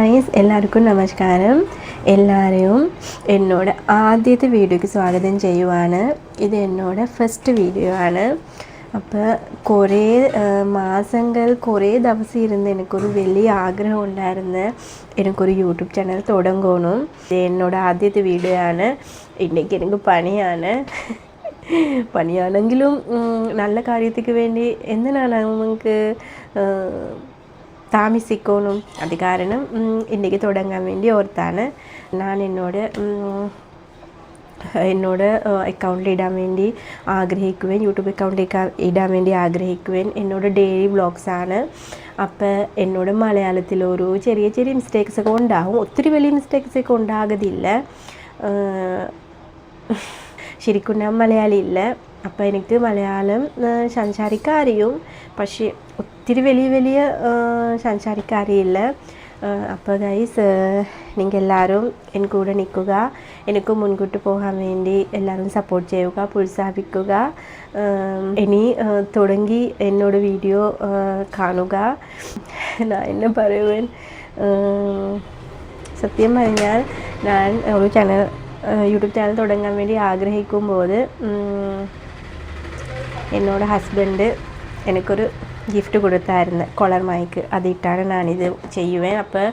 Guys എല്ലാവർക്കും നമസ്കാരം. എല്ലാവരെയും എന്നോട് ആദ്യത്തെ വീഡിയോയ്ക്ക് സ്വാഗതം ചെയ്യുവാണ്. ഇത് എന്നോട് ഫസ്റ്റ് വീഡിയോ ആണ്. അപ്പോൾ കുറേ മാസങ്ങൾ കുറേ ദിവസം ഇരുന്ന് എനിക്കൊരു വലിയ ആഗ്രഹം ഉണ്ടായിരുന്നു, എനിക്കൊരു യൂട്യൂബ് ചാനൽ തുടങ്ങണം. ഇത് എന്നോട് ആദ്യത്തെ വീഡിയോ ആണ്. ഇன்றைக்கி എനിക്ക് പണിയാണെങ്കിലും നല്ല കാര്യത്തിക്ക് വേണ്ടി എന്തിനാണ് നമുക്ക് താമസിക്കണം. അത് കാരണം ഇன்றைக்கി തുടങ്ങാൻ വേണ്ടി ഓർത്താണ്. ഞാൻ എന്നോട് അക്കൗണ്ടിൽ ഇടാൻ വേണ്ടി ആഗ്രഹിക്കുകയും യൂട്യൂബ് അക്കൗണ്ടിൽ ഇടാൻ വേണ്ടി ആഗ്രഹിക്കുകയും എന്നോട് ഡെയിലി വ്ളോഗ്സാണ്. അപ്പോൾ എന്നോട് മലയാളത്തിൽ ഒരു ചെറിയ ചെറിയ മിസ്റ്റേക്സൊക്കെ ഉണ്ടാകും, ഒത്തിരി വലിയ മിസ്റ്റേക്സൊക്കെ ഉണ്ടാകത്തില്ല. ശരിക്കും ഞാൻ മലയാളി ഇല്ല, അപ്പോൾ എനിക്ക് മലയാളം സംസാരിക്കാൻ അറിയും, പക്ഷേ ഒത്തിരി വലിയ സംസാരിക്കാൻ അറിയില്ല. അപ്പോൾ ഗൈസ് നിങ്ങൾ എല്ലാവരും എൻ കൂടെ നിൽക്കുക, എനിക്ക് മുൻകൂട്ട് പോകാൻ വേണ്ടി എല്ലാവരും സപ്പോർട്ട് ചെയ്യുക, പ്രോത്സാഹിപ്പിക്കുക. ഇനി തുടങ്ങി എന്നോട് വീഡിയോ കാണുക. ഞാൻ എന്നെ പറയുവാൻ സത്യം പറഞ്ഞാൽ ഞാൻ ഒരു യൂട്യൂബ് ചാനൽ തുടങ്ങാൻ വേണ്ടി ആഗ്രഹിക്കുമ്പോൾ എന്നോട് ഹസ്ബൻഡ് എനിക്കൊരു ഗിഫ്റ്റ് കൊടുത്തായിരുന്നു, കൊളർ മൈക്ക്. അതിട്ടാണ് ഞാനിത് ചെയ്യുവേൻ. അപ്പോൾ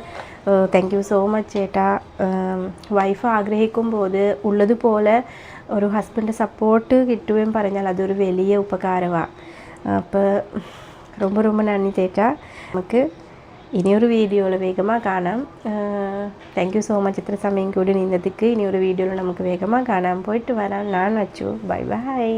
താങ്ക് യു സോ മച്ച് ചേട്ടാ. വൈഫ് ആഗ്രഹിക്കുമ്പോൾ ഉള്ളതുപോലെ ഒരു ഹസ്ബൻഡ് സപ്പോർട്ട് കിട്ടുകയും പറഞ്ഞാൽ അതൊരു വലിയ ഉപകാരമാണ്. അപ്പോൾ ரொம்ப നന്ദി ചേട്ടാ. നമുക്ക് ഇനിയൊരു വീഡിയോയിൽ വേഗமாக കാണാം. Thank you so much. ഇത്ര സമയം കൂടി നിന്നതിക്ക്. ഇനിയൊരു വീഡിയോയിൽ നമുക്ക് വേഗமாக കാണാം. പോയിട്ട് വരാം. ഞാൻ വച്ചു. Bye bye.